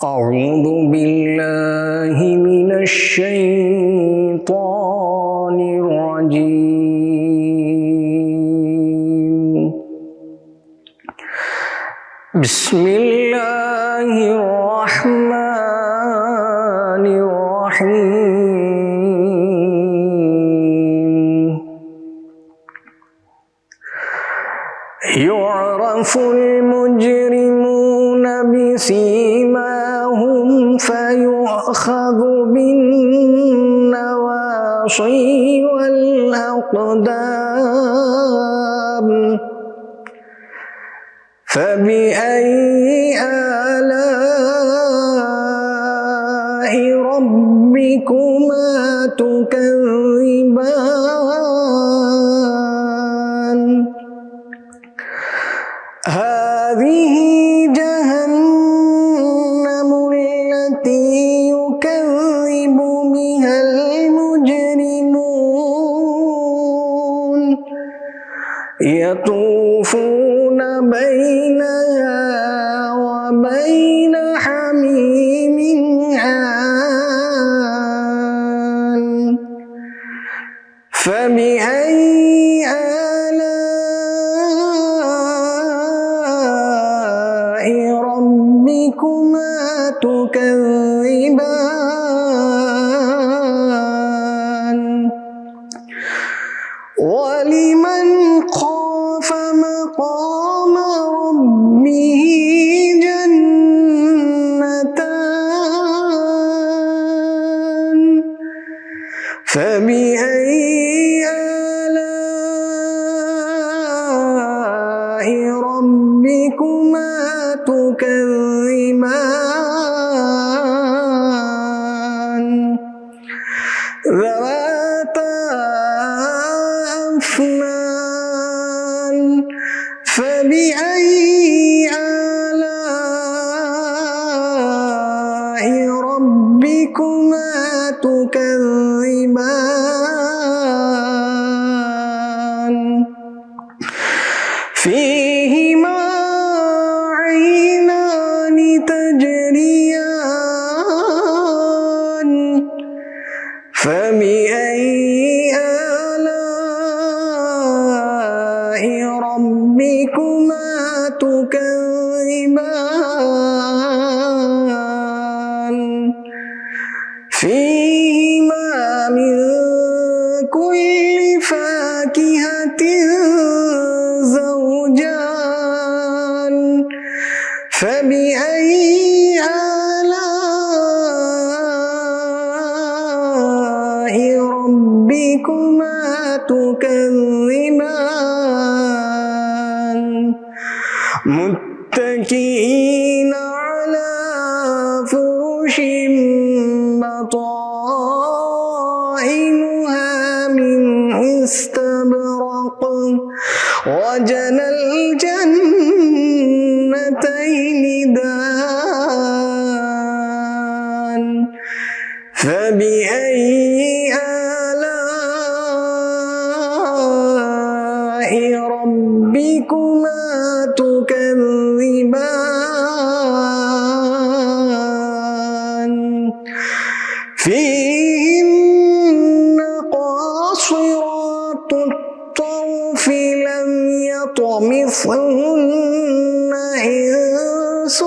أعوذ بالله من الشيطان الرجيم. بسم الله الرحمن الرحيم. يعرف المجرمون بسيماهم فيؤخذ بالنواصي والأقدام. فبأي آلاء ربكما تكذبان. هذه جهنم التي يكذب بها المجرمون يطوفون بينها وبين حميم آن. فبأي آلاء ربكما تكذبان. ولمن خاف مقام ربه جنتان. فبأي آلاء ربكما تكذبان. ذواتا أفنان. فبأي آلاء ربكما تكذبان. فيهما عينان تجريان. فبأي آلاء ربكما تكذبان. فيهما من كل فاكهة زوجان. فبأي آلاء ربكما تكذبان. متكئين على فرش بطائنها من استبرق وجنى الجنتين دان. فبأي آلاء ربكما تكذبان. فيهن قاصرات الطرف لم يطمثهن إنس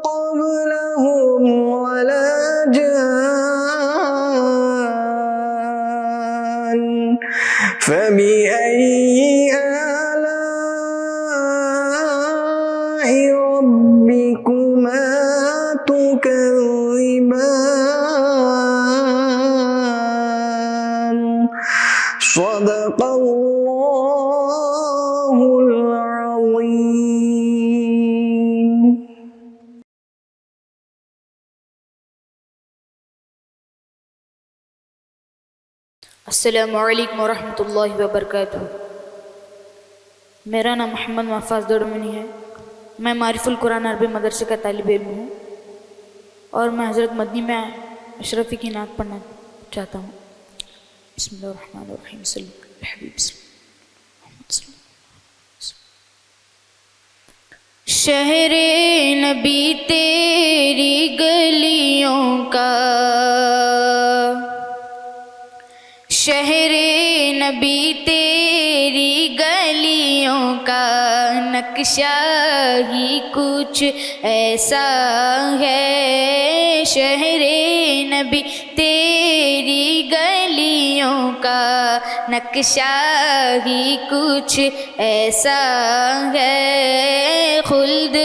قبلهم ولا جان. فبأي آلاء ربكما تكذبان. صدق الله العظيم. अस्सलामुअलैकुम वरहमतुल्लाहि वबरकातुहू। मेरा नाम मोहम्मद महफूज दौड़मनी है। मैं मारिफुल कुरान अरबी मदरसे का तालिब इल्म हूँ और मैं हज़रत मदनी में अशरफ़ी की नात पढ़ना चाहता हूँ। بسم اللہ الرحمن الرحیم صلی اللہ علیہ الحبیب صلی اللہ علیہ وسلم. شہر نبی تیری گلیوں کا، شہر نبی تیری گلیوں کا نقشہ ہی کچھ ایسا ہے. شہر نبی تیری گلیوں کا نقشہ ہی کچھ ایسا ہے. خلد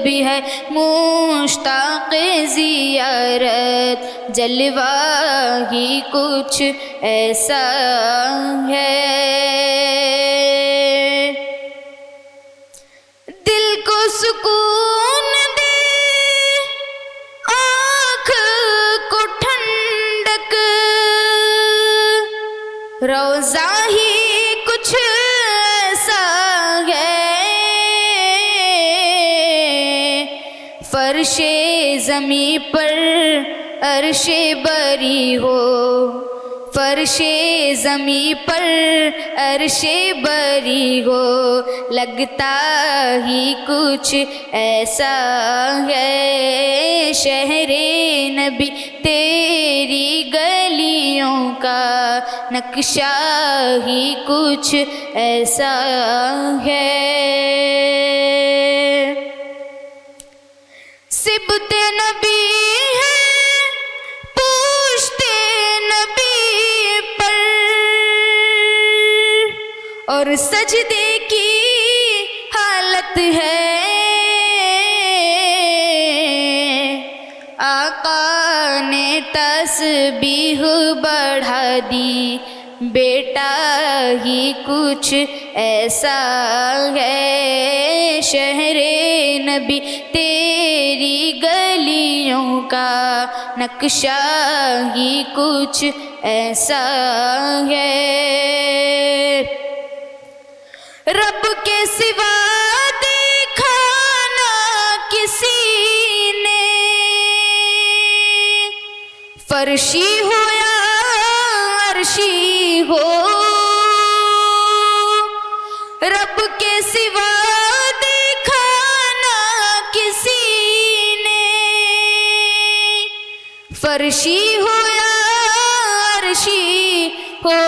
بھی ہے مشتاق زیارت، جلوہ ہی کچھ ایسا ہے. دل کو سکون دے، آنکھ کو ٹھنڈک، روضہ ہی کچھ ایسا ہے. فرش زمیں پر عرش بری ہو، فرش زمیں پر عرش بری ہو، لگتا ہی کچھ ایسا ہے. شہر نبی تیری گلیوں کا نقشہ ہی کچھ ایسا ہے. سبت نبی ہے پوچھتے نبی پر، اور سجدے کی حالت ہے. آقا نے تسبیح بڑھا دی، بیٹا ہی کچھ ایسا ہے. شہر نبی تیری گلیوں کا نقشہ ہی کچھ ایسا ہے. رب کے سوا دیکھا نہ کسی نے، فرشی ہو یا عرشی ہو. رب کے سوا دیکھا نہ کسی نے، فرشی ہو یا عرشی ہو.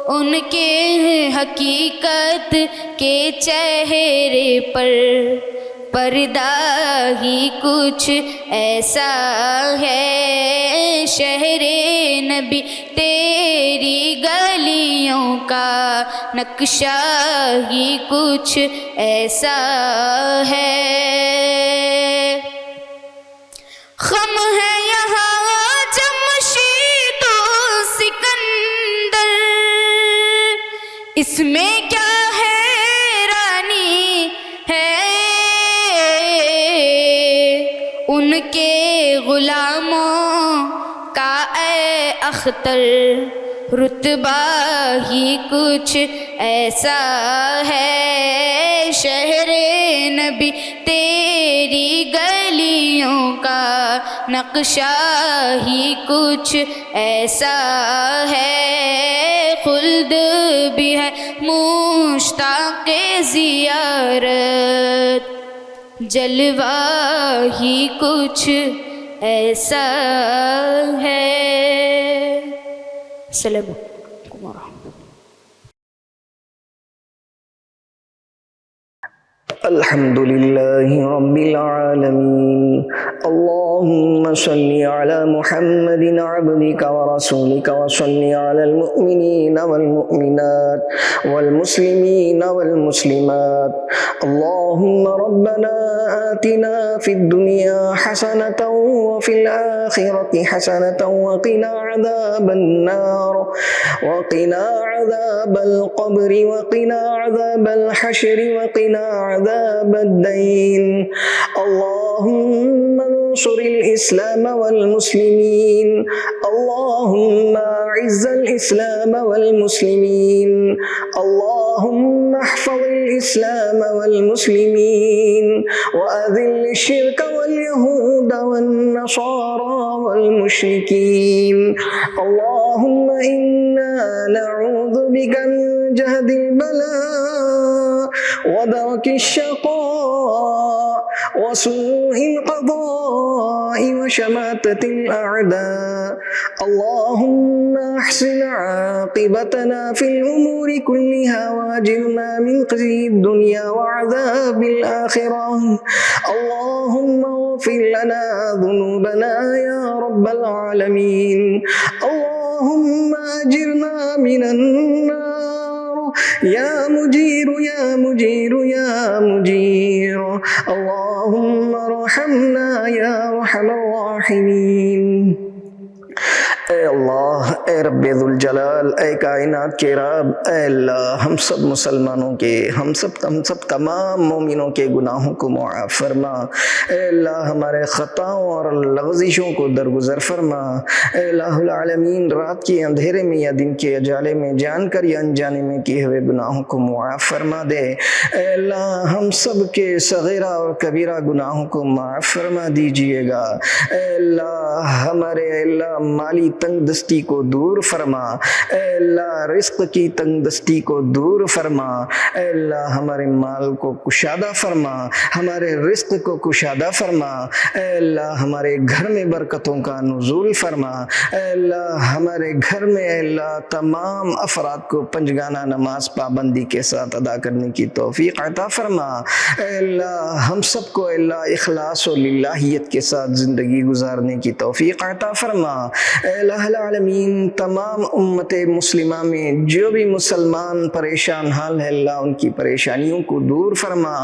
ان کے حقیقت کے چہرے پر پردہ ہی کچھ ایسا ہے. شہر نبی تیری گلیوں کا نقشہ ہی کچھ ایسا ہے. خم ہے یہاں جمشید و سکندر، اس میں کیا حیرانی ہے. ان کے غلاموں کا اے اختر رتبہ ہی کچھ ایسا ہے. شہر نبی تیری گلیوں کا نقشہ ہی کچھ ایسا ہے. خلد بھی ہے مشتاق زیارت، جلوہ ہی کچھ ایسا ہے. السلام علیکم ورحمۃ اللہ. الحمد لله رب العالمين. اللهم صل على محمد عبدك ورسولك، وصل على المؤمنين والمؤمنات والمسلمين والمسلمات. اللهم ربنا آتنا في الدنيا حسنة وفي الآخرة حسنة وقنا عذاب النار، وقنا عذاب القبر، وقنا عذاب الحشر، وقنا عذاب الدين. اللهم انصر الإسلام والمسلمين. اللهم أعز الإسلام والمسلمين اللهم احفظ الإسلام والمسلمين وأذل الشرك واليهود والنصارى والمشركين اللهم إنا نعوذ بك من جهد البلاء ودرك الشقاء وسوء القضاء وشماتة الأعداء اللهم أحسن عاقبتنا في الأمور كلها وأجرنا من خزي الدنيا وعذاب الآخرة اللهم اغفر لنا ذنوبنا يا رب العالمين اللهم أجرنا من النار يا مجير يا مجير يا مجير اللهم ارحمنا يا أرحم الراحمين. اے اللہ، اے رب ذوالجلال، اے کائنات کے رب، اے اللہ ہم سب مسلمانوں کے ہم سب تمام مومنوں کے گناہوں کو معاف فرما. اے اللہ ہمارے خطاؤں اور لغزشوں کو درگزر فرما. اے الہ العالمین، رات کے اندھیرے میں یا دن کے اجالے میں جان کر یا انجانے میں کیے ہوئے گناہوں کو معاف فرما دے. اے اللہ ہم سب کے صغیرہ اور کبیرہ گناہوں کو معاف فرما دیجئے گا. اے اللہ ہمارے اللہ مالی تنگ دستی کو دور فرما. اے اللہ رزق کی تنگ دستی کو دور فرما. اے اللہ ہمارے مال کو کشادہ فرما، ہمارے رزق کو کشادہ فرما. اے اللہ ہمارے گھر میں برکتوں کا نزول فرما. اے اللہ ہمارے گھر میں اے اللہ تمام افراد کو پنجگانہ نماز پابندی کے ساتھ ادا کرنے کی توفیق عطا فرما. اے اللہ ہم سب کو اے اللہ اخلاص و للہیت کے ساتھ زندگی گزارنے کی توفیق عطا فرما. اے الہ العالمین، تمام امت مسلمہ میں جو بھی مسلمان پریشان حال ہے اللہ ان کی پریشانیوں کو دور فرما.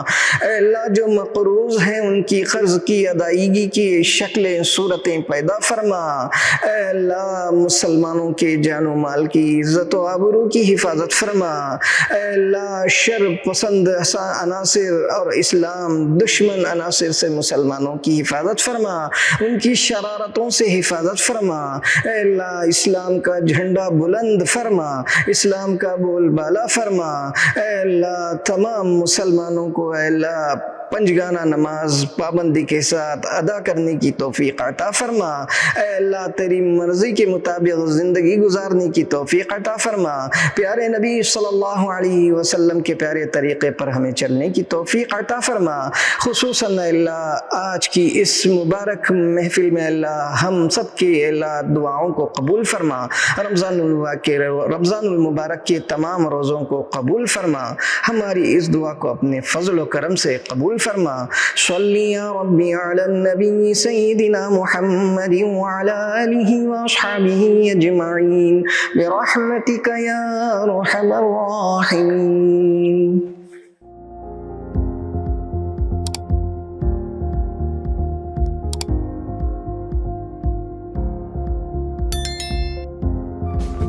اے اللہ جو مقروض ہیں ان کی قرض کی ادائیگی کی شکلیں صورتیں پیدا فرما. اے اللہ مسلمانوں کے جان و مال کی عزت و آبرو کی حفاظت فرما. اے اللہ شر پسند عناصر اور اسلام دشمن عناصر سے مسلمانوں کی حفاظت فرما، ان کی شرارتوں سے حفاظت فرما. اے اللہ اسلام کا جھنڈا بلند فرما، اسلام کا بول بالا فرما. اے اللہ تمام مسلمانوں کو اے اللہ پنجگانہ نماز پابندی کے ساتھ ادا کرنے کی توفیق عطا فرما. اے اللہ تیری مرضی کے مطابق زندگی گزارنے کی توفیق عطا فرما. پیارے نبی صلی اللہ علیہ وسلم کے پیارے طریقے پر ہمیں چلنے کی توفیق عطا فرما. خصوصاً اللہ آج کی اس مبارک محفل میں اللہ ہم سب کی اللہ دعاؤں کو قبول فرما. رمضان المبارک کے تمام روزوں کو قبول فرما. ہماری اس دعا کو اپنے فضل و کرم سے قبول فرما. صلی یا ربی علی النبی سیدنا محمد وعلی آلہ واصحابہ اجمعین برحمتک یا ارحم الراحمین.